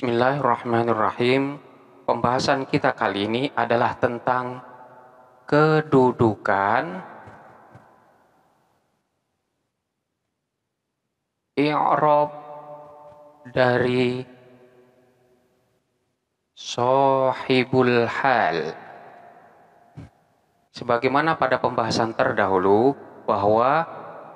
Bismillahirrahmanirrahim. Pembahasan kita kali ini adalah tentang kedudukan i'rab dari shahibul hal. Sebagaimana pada pembahasan terdahulu bahwa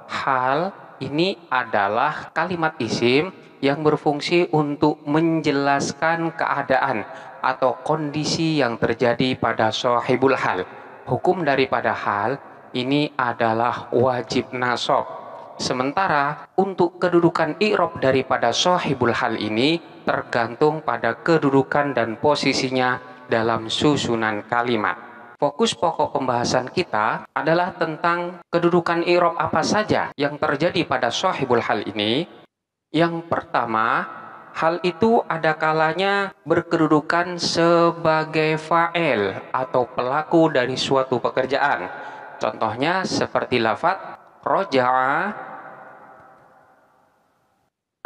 hal ini adalah kalimat isim yang berfungsi untuk menjelaskan keadaan atau kondisi yang terjadi pada shahibul hal. Hukum daripada hal ini adalah wajib nasab. Sementara untuk kedudukan i'rab daripada shahibul hal ini tergantung pada kedudukan dan posisinya dalam susunan kalimat. Fokus pokok pembahasan kita adalah tentang kedudukan i'rab apa saja yang terjadi pada shahibul hal ini. Yang pertama, hal itu ada kalanya berkedudukan sebagai fa'il atau pelaku dari suatu pekerjaan. Contohnya seperti lafaz roja'a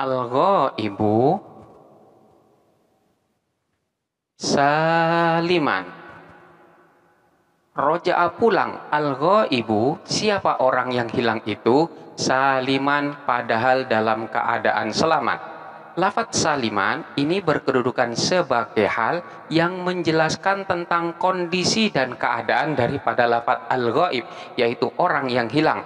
al-ghaibu saliman. Roja'a pulang, al-ghaibu siapa orang yang hilang itu, saliman padahal dalam keadaan selamat. Lafaz saliman ini berkedudukan sebagai hal yang menjelaskan tentang kondisi dan keadaan daripada lafaz al-ghaib, yaitu orang yang hilang.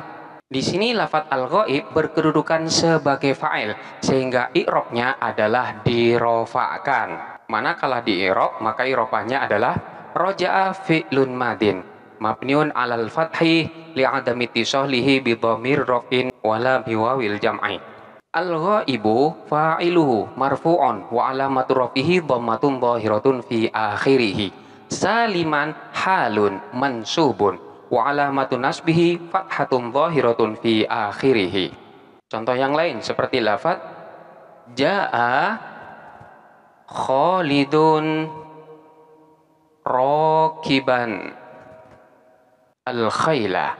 Di sini lafaz al-ghaib berkedudukan sebagai fa'il sehingga i'rabnya adalah dirofa'kan. Manakala di i'rab maka i'rabnya adalah roja'a fi'lun madin mabniun alal fathi li'adami tisahlihi bidhamir raf'in wala biwawil jam'i. Al-ghaibu fa'iluhu marfu'un wa alamatu rafihi dhammatun dhahiratun fi akhirih. Saliman halun mansubun wa alamatu nasbihi fathatun dhahiratun fi akhirih. Contoh yang lain seperti lafaz jaa Khalidun rakiban al-khayla.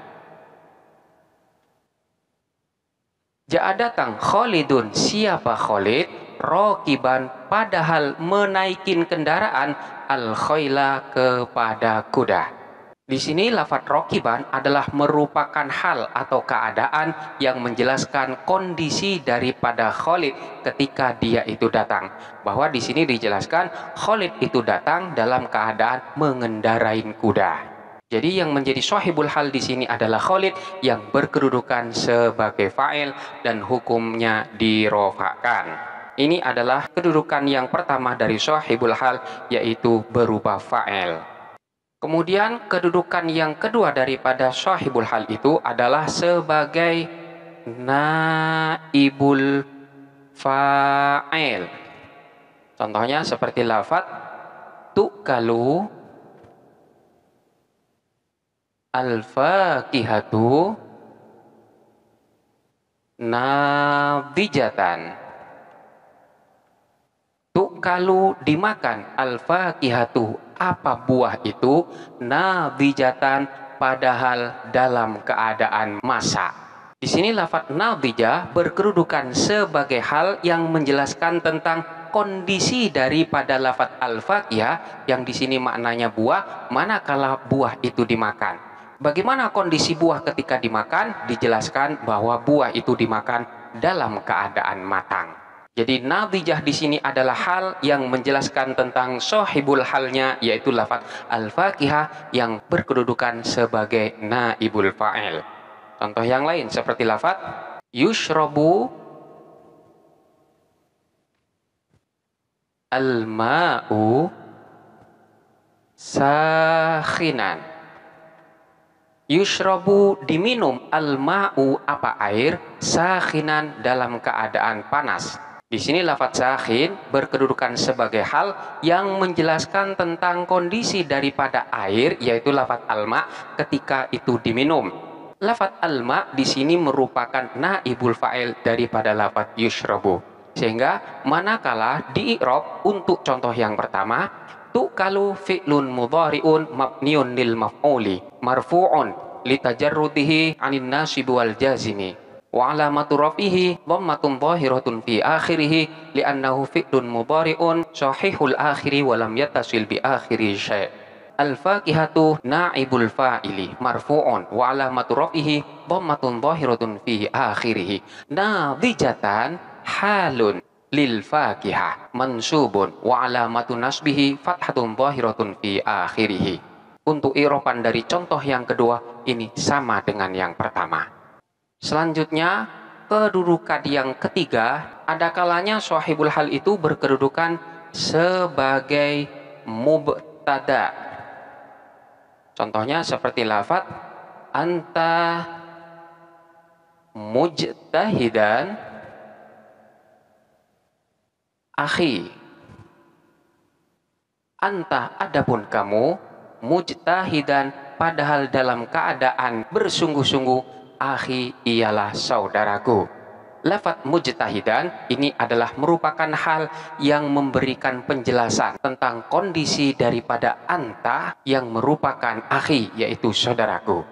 Ja'a datang Khalidun siapa Khalid, rakiban padahal menaikin kendaraan, al-khayla kepada kuda. Di sini lafaz rakiban adalah merupakan hal atau keadaan yang menjelaskan kondisi daripada Khalid ketika dia itu datang. Bahwa di sini dijelaskan Khalid itu datang dalam keadaan mengendarai kuda. Jadi yang menjadi shahibul hal di sini adalah Khalid yang berkedudukan sebagai fa'il dan hukumnya dirofa'kan. Ini adalah kedudukan yang pertama dari shahibul hal, yaitu berupa fa'il. Kemudian kedudukan yang kedua daripada shahibul hal itu adalah sebagai naibul fa'il. Contohnya seperti lafaz tu'kalu al-fakihatu nadijatan. Tu'kalu dimakan, al-fakihatu apa buah itu, nadijatan padahal dalam keadaan masak. Di sini lafaz nadijah berkedudukan sebagai hal yang menjelaskan tentang kondisi daripada lafaz al-fakihah yang di sini maknanya buah, manakala buah itu dimakan. Bagaimana kondisi buah ketika dimakan? Dijelaskan bahwa buah itu dimakan dalam keadaan matang. Jadi nadijah di sini adalah hal yang menjelaskan tentang shahibul halnya, yaitu lafaz al-fakihah yang berkedudukan sebagai naibul fa'il. Contoh yang lain seperti lafaz yushrabu al-ma'u sakhinan. Yushrabu diminum, al-ma'u apa air, sakhinan dalam keadaan panas. Di sini lafaz sakhin berkedudukan sebagai hal yang menjelaskan tentang kondisi daripada air, yaitu lafaz alma ketika itu diminum. Lafaz alma di sini merupakan naibul fa'il daripada lafaz yushrabu. Sehingga manakala di i'rab untuk contoh yang pertama, tu'kalu fi'lun mudhari'un mabniun lil maf'uli marfu'un litajarrudihi 'anin nasib wal jazimi wa alamatu rafihi dhammatun dhahiratun fi akhirih li'annahu fi'lun mudhari'un sahihul akhiri wa lam yattasil bi akhiri syai'. Al-fakihatu naibul fa'ili marfu'un wa alamatu rafihi dhammatun dhahiratun fi akhirih nadhijatan halun lil fakihah mansubun wa alamatu nasbihi fathatun dhahiratun fi akhirih. Untuk i'raban dari contoh yang kedua ini sama dengan yang pertama. Selanjutnya, kedudukan yang ketiga, ada kalanya sahibul hal itu berkedudukan sebagai mubtada. Contohnya seperti lafaz anta mujtahidan akhi. Anta adapun kamu mujtahidan padahal dalam keadaan bersungguh-sungguh, akhi ialah saudaraku. Lafaz mujtahidan ini adalah merupakan hal yang memberikan penjelasan tentang kondisi daripada anta yang merupakan akhi, yaitu saudaraku.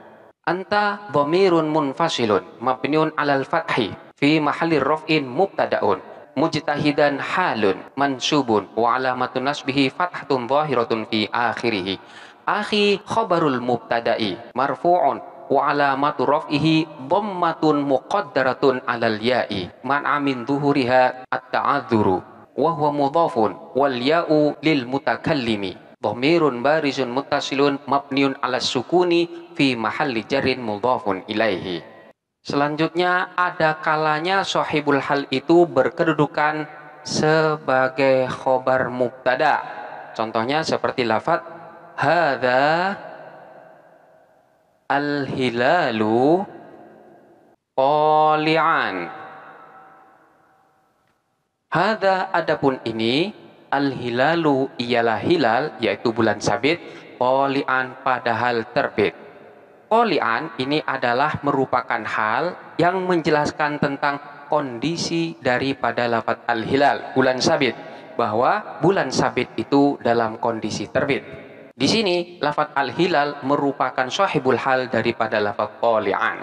Anta dhamirun munfasilun mabniun alal fathi fi mahalli raf'in mubtada'un mujtahidan halun mansubun wa alamatun nasbihi fathatun dhahiratun fi akhirih. Akhi khabarul mubtada'i marfu'un wa alamatu raf'ihi dhammatun muqaddaratun 'alal ya'i man'a min dhuhuriha at-ta'adzuru wa huwa mudhafun wal ya'u lil mutakallimi dhamirun barizun muttasilun mabniun 'alas sukuni fi mahalli jarrin mudhafun ilaihi. Selanjutnya, ada kalanya sahibul hal itu berkedudukan sebagai khobar mubtada. Contohnya seperti lafaz hadza al-hilalu qali'an. Hadza adapun ini, al-hilalu ialah hilal, yaitu bulan sabit, qali'an padahal terbit. Qali'an ini adalah merupakan hal yang menjelaskan tentang kondisi daripada lafaz al-hilal, bulan sabit, bahwa bulan sabit itu dalam kondisi terbit. Di sini lafaz al-hilal merupakan sahibul hal daripada lafaz qali'an.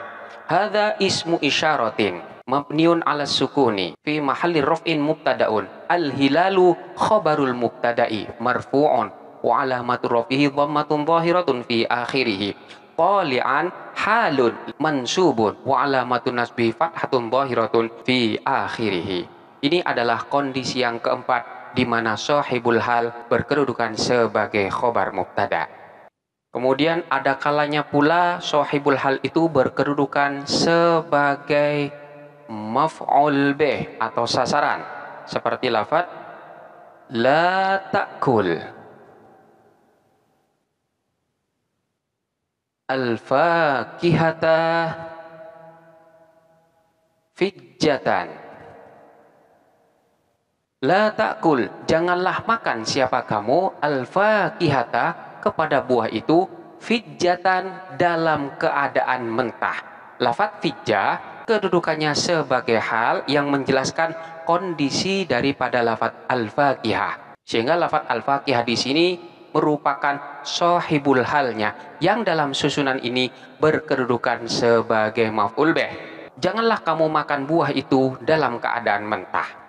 Hadza ismu isyaratin mabniun 'ala sukuni fi mahalli raf'in mubtada'un. Al-hilalu khabarul mubtada'i marfu'un wa 'alamatu raf'ihi dhammatun dhahiratun fi akhirih. Qali'an halun mansubun wa 'alamatu nasbi fathatun dhahiratun fi akhirih. Ini adalah kondisi yang keempat di mana sahibul hal berkedudukan sebagai khobar mubtada. Kemudian ada kalanya pula sahibul hal itu berkedudukan sebagai maf'ul bih atau sasaran, seperti lafaz la ta'kul al-fakihata fijjatan. La ta'kul, janganlah makan siapa kamu al-fakihata kepada buah itu fijjatan dalam keadaan mentah. Lafaz fijjah kedudukannya sebagai hal yang menjelaskan kondisi daripada lafaz al-fakihah. Sehingga lafaz al-fakihah di sini merupakan sahibul halnya yang dalam susunan ini berkedudukan sebagai maf'ul bih. Janganlah kamu makan buah itu dalam keadaan mentah.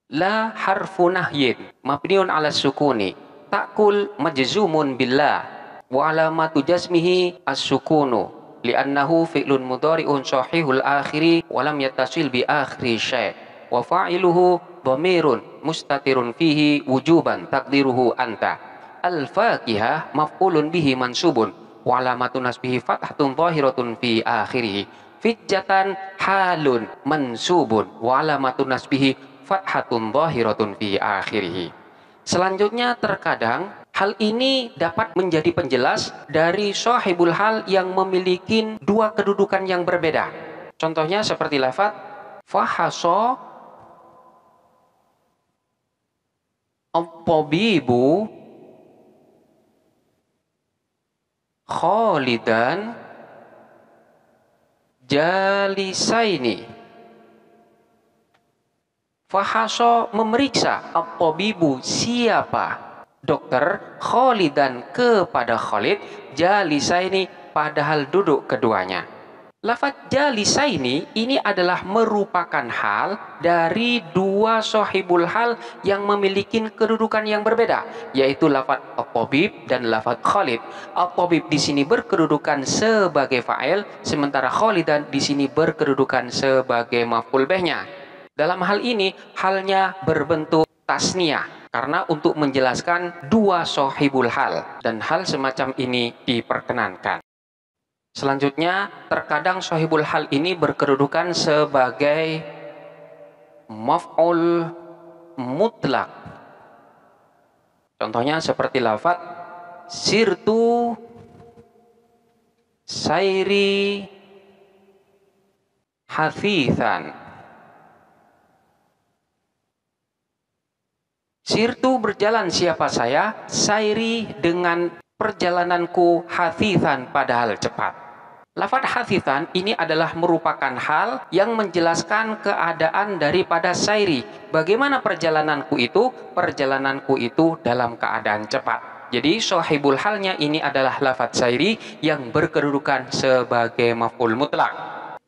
La harfu nahyin mabniun 'ala sukuni ta'kul majzumun billah wa alamatu jazmihi as-sukunu li'annahu fi'lun mudhari'un sahihul akhiri wa lam yattasil bi akhiri syai' wa fa'iluhu dhamirun mustatirun fihi wujuban taqdiruhu anta. Al-fakihah maf'ulun bihi mansubun wa alamatu nasbihi fathatun dhahiratun fi akhirih. Fijjatan halun mansubun wa alamatu nasbihi fathatun dhahiratun fi akhirih. Selanjutnya, terkadang hal ini dapat menjadi penjelas dari sahibul hal yang memiliki dua kedudukan yang berbeda. Contohnya seperti lafaz fahaso at-tabibu khalidan jalisaini. Fahaso memeriksa at-tabibu siapa dokter khalidan kepada Khalid jalisaini padahal duduk keduanya. Lafadz jalisaini ini adalah merupakan hal dari dua sahibul hal yang memiliki kedudukan yang berbeda, yaitu lafadz at-tabib dan lafadz Khalid. At-tabib di sini berkedudukan sebagai fa'il, sementara Khalidan di sini berkedudukan sebagai maf'ul bihnya. Dalam hal ini halnya berbentuk tasniyah karena untuk menjelaskan dua sahibul hal, dan hal semacam ini diperkenankan. Selanjutnya, terkadang sahibul hal ini berkedudukan sebagai maf'ul mutlak. Contohnya seperti lafadz sirtu sairi hafithan. Sirtu berjalan siapa saya, sairi dengan perjalananku, hafithan padahal cepat. Lafadz hafithan ini adalah merupakan hal yang menjelaskan keadaan daripada sairi. Bagaimana perjalananku itu? Perjalananku itu dalam keadaan cepat. Jadi sahibul halnya ini adalah lafadz sairi yang berkedudukan sebagai maf'ul mutlak.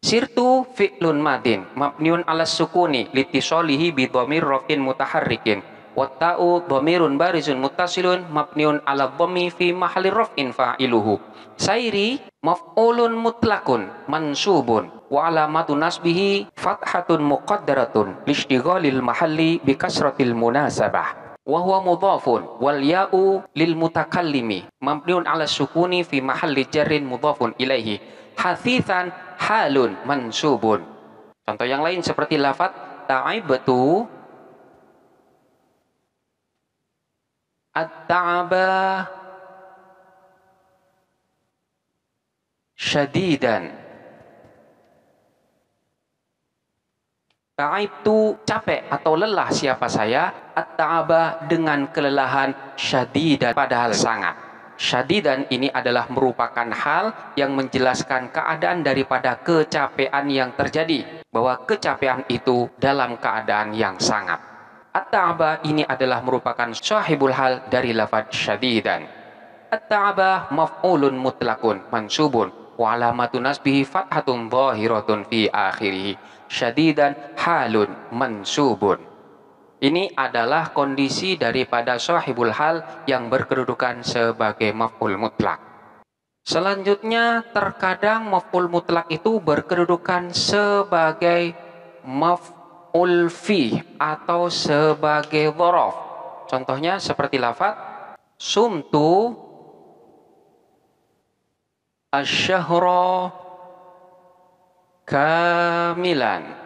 Sirtu fi'lun madin mabniun ala sukuni litisolihi bi dhamir raf'in mutaharrikin wa ta'u dhamirun barizun muttasilun mabniun ala dhammi fi mahalli raf'in fa'iluhu. Sairi maf'ulun mutlakun mansubun wa alamatu nasbihi fathatun muqaddaratun lishtighalil mahalli bi kasratil munasabah wa huwa mudhafun wal ya'u lil mutakallimi mabniun ala sukuni fi mahalli jarrin mudhafun ilaihi. Hafithan halun mansubun. Contoh yang lain seperti lafadz ta'ibtu at-ta'aba syadidan. Ta'ibtu capek atau lelah siapa saya, at-ta'aba dengan kelelahan, syadidan padahal sangat. Syadidan ini adalah merupakan hal yang menjelaskan keadaan daripada kecapean yang terjadi, bahwa kecapean itu dalam keadaan yang sangat. At-ta'aba ini adalah merupakan sahibul hal dari lafadz syadidan. At-ta'aba maf'ulun mutlakun mansubun wa alamatu nasbihi fathatun dhahiratun fi akhirih. Syadidan halun mansubun. Ini adalah kondisi daripada sahibul hal yang berkedudukan sebagai maf'ul mutlak. Selanjutnya, terkadang maf'ul mutlak itu berkedudukan sebagai maf'ul fi atau sebagai dzaraf. Contohnya seperti lafadz sumtu asyahra kamilan.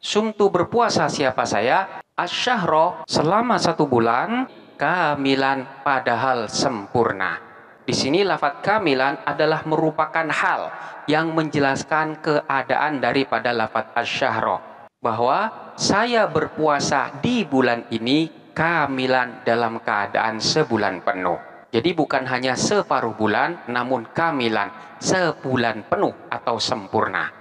Sumtu berpuasa siapa saya, asyahra selama 1 bulan, kamilan padahal sempurna. Di sini lafadz kamilan adalah merupakan hal yang menjelaskan keadaan daripada lafadz asyahra, bahwa saya berpuasa di bulan ini kamilan dalam keadaan sebulan penuh. Jadi bukan hanya separuh bulan, namun kamilan, sebulan penuh atau sempurna.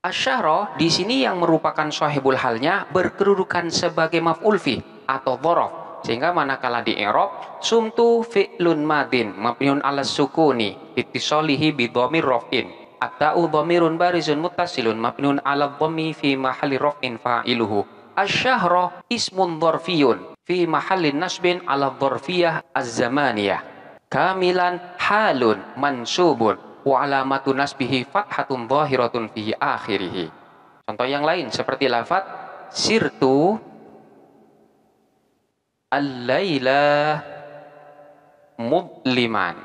Asyahra di sini yang merupakan sahibul halnya berkedudukan sebagai maf'ul fi atau dzaraf, sehingga manakala di i'rab sumtu fi'lun madin mabniun 'ala sukuni ittisalihi bi dhamir raf'in at-ta'u dhamirun barizun muttasilun mabniun 'ala dhammi fi mahalli raf'in fa'iluhu. Asyahra ismun dzarfiyun fi mahallin nasbin 'ala dzarfiyah az-zamaniyah. Kamilan halun mansubun wa alamatu nasbihi fathatun dhahiratun fi akhirih. Contoh yang lain seperti lafadz sirtu al-laila mudliman.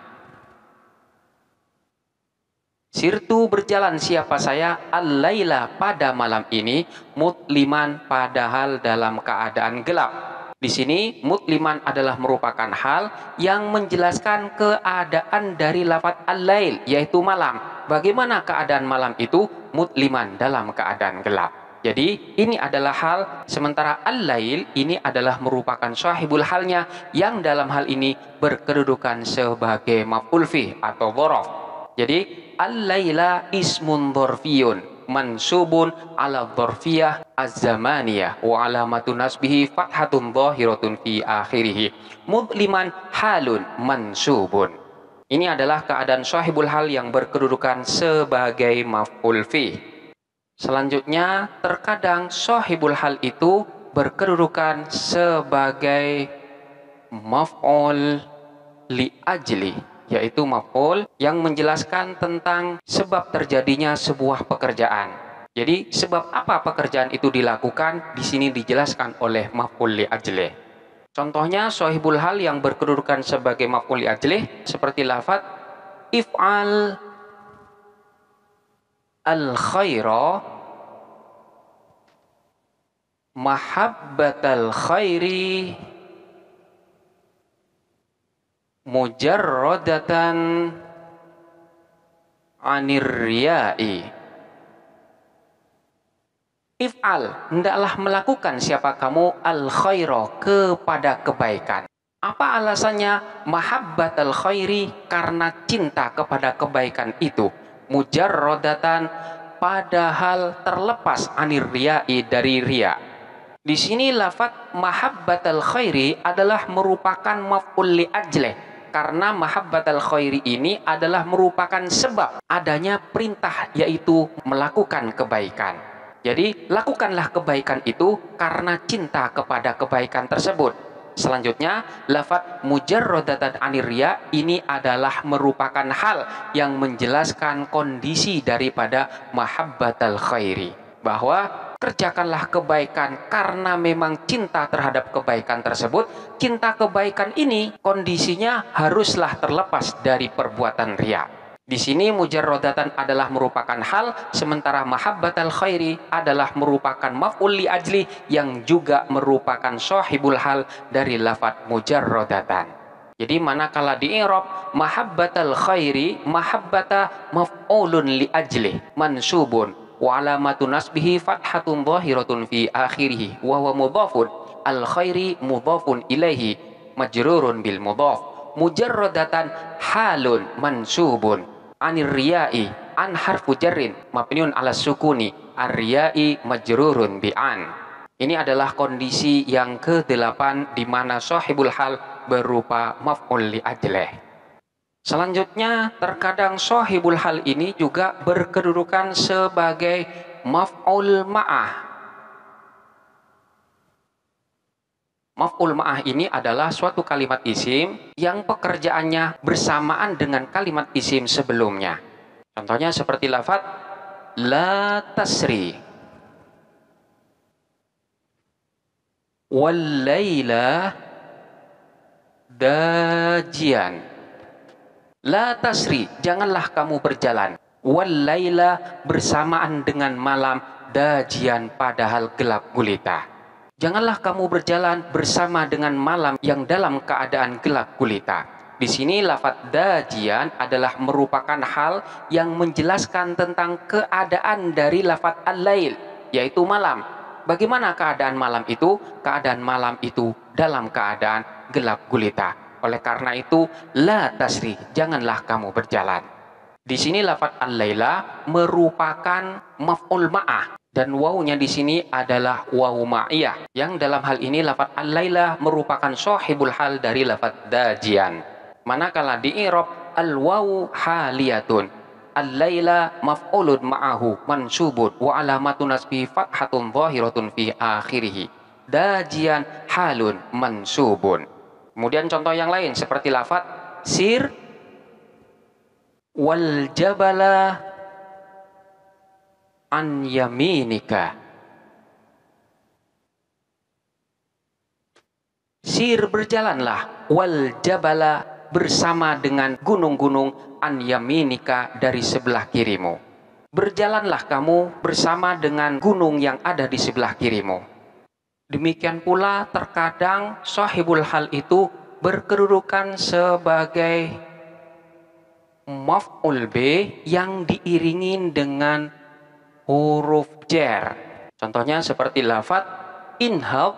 Sirtu berjalan siapa saya, al-laila pada malam ini, mudliman padahal dalam keadaan gelap. Di sini mudliman adalah merupakan hal yang menjelaskan keadaan dari lafadz al-lail, yaitu malam. Bagaimana keadaan malam itu? Mudliman dalam keadaan gelap. Jadi ini adalah hal, sementara al-lail ini adalah merupakan sahibul halnya yang dalam hal ini berkedudukan sebagai maf'ul fi atau dzaraf. Jadi al-laila ismun dzarfiyun mansubun 'ala dzarfiyah az-zamaniyah wa alamatu nasbihi fathatun dhahiratun fi akhirih. Mudliman halun mansubun. Ini adalah keadaan sahibul hal yang berkedudukan sebagai maf'ul fi. Selanjutnya, terkadang sahibul hal itu berkedudukan sebagai maf'ul li ajli, yaitu maf'ul yang menjelaskan tentang sebab terjadinya sebuah pekerjaan. Jadi, sebab apa pekerjaan itu dilakukan di sini dijelaskan oleh maf'ul li ajli. Contohnya sahibul hal yang berkedudukan sebagai maf'ul li ajlih seperti lafaz if'al al khaira mahabbatal khairi mujarradatan anir riya'i. If'al, hendaklah melakukan siapa kamu al khaira, kepada kebaikan. Apa alasannya? Mahabbatal khairi, karena cinta kepada kebaikan itu. Mujarradatan, padahal terlepas anir riya'i, dari riya. Di sini lafaz mahabbatal khairi adalah merupakan maf'ul li ajlih, karena mahabbatal khairi ini adalah merupakan sebab adanya perintah, yaitu melakukan kebaikan. Jadi lakukanlah kebaikan itu karena cinta kepada kebaikan tersebut. Selanjutnya, lafaz mujarradatan anir riya ini adalah merupakan hal yang menjelaskan kondisi daripada mahabbatal khairi, bahwa kerjakanlah kebaikan karena memang cinta terhadap kebaikan tersebut. Cinta kebaikan ini kondisinya haruslah terlepas dari perbuatan riya. Di sini mujarradatan adalah merupakan hal, sementara mahabbatal khairi adalah merupakan maf'ul li ajli yang juga merupakan sahibul hal dari lafaz mujarradatan. Jadi manakala di i'rab mahabbatal khairi, mahabbata maf'ulun li ajli mansubun wa alamatu nasbihi fathatun dhahiratun fi akhirih wa huwa mudhafun, al khairi mudhafun ilaihi majrurun bil mudhaf. Mujarradatan halun mansubun anir riya'i, an harfu jarrin mabniun ala sukuni, ar-riya'i majrurun bi an. Ini adalah kondisi yang ke-8 di mana sahibul hal berupa maf'ul li ajlih. Selanjutnya, terkadang sahibul hal ini juga berkedudukan sebagai maf'ul ma'ah. Maf'ul ma'ah ini adalah suatu kalimat isim yang pekerjaannya bersamaan dengan kalimat isim sebelumnya. Contohnya seperti lafaz la tasri wal laila dajian. La tasri, janganlah kamu berjalan. Wal laila, bersamaan dengan malam, dajian, padahal gelap gulita. Janganlah kamu berjalan bersama dengan malam yang dalam keadaan gelap gulita. Di sini lafaz dajian adalah merupakan hal yang menjelaskan tentang keadaan dari lafaz al-lail, yaitu malam. Bagaimana keadaan malam itu? Keadaan malam itu dalam keadaan gelap gulita. Oleh karena itu, la tasri, janganlah kamu berjalan. Di sini lafaz al-laila merupakan maf'ul ma'ah. Dan wawunya di sini adalah wawu ma'iyah, yang dalam hal ini lafaz al-laila merupakan sahibul hal dari lafaz dajian. Manakala di i'rab al-wawu haliyatun, al-laila maf'ulun ma'ahu mansubun wa alamatun nasbi fathatun dhahiratun fi akhirih, dajian halun mansubun. Kemudian contoh yang lain seperti lafaz sir wal jabala an yaminika. Sir, berjalanlah, wal jabala, bersama dengan gunung-gunung, an yaminika, dari sebelah kirimu. Berjalanlah kamu bersama dengan gunung yang ada di sebelah kirimu. Demikian pula terkadang sahibul hal itu berkedudukan sebagai maf'ul bi yang diiringi dengan huruf jar. Contohnya seperti lafaz inhab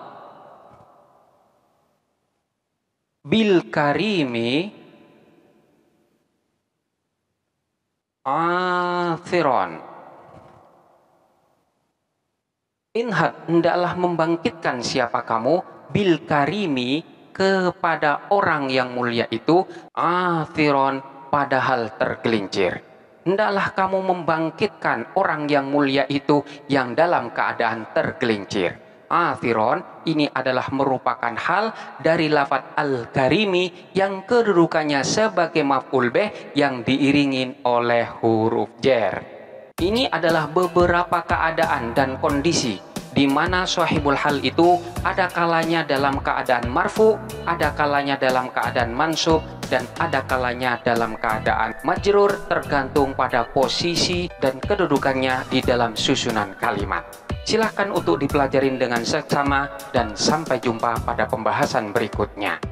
bil karimi athiron. Inhab, hendaklah membangkitkan siapa kamu, bil karimi, kepada orang yang mulia itu, athiron, padahal tergelincir. Hendaklah kamu membangkitkan orang yang mulia itu yang dalam keadaan tergelincir. Athiron ini adalah merupakan hal dari lafadz al-karimi yang kedudukannya sebagai maf'ul bih yang diiringi oleh huruf jar. Ini adalah beberapa keadaan dan kondisi di mana sahibul hal itu ada kalanya dalam keadaan marfu, ada kalanya dalam keadaan mansub, dan ada kalanya dalam keadaan majrur, tergantung pada posisi dan kedudukannya di dalam susunan kalimat. Silahkan untuk dipelajarin dengan seksama dan sampai jumpa pada pembahasan berikutnya.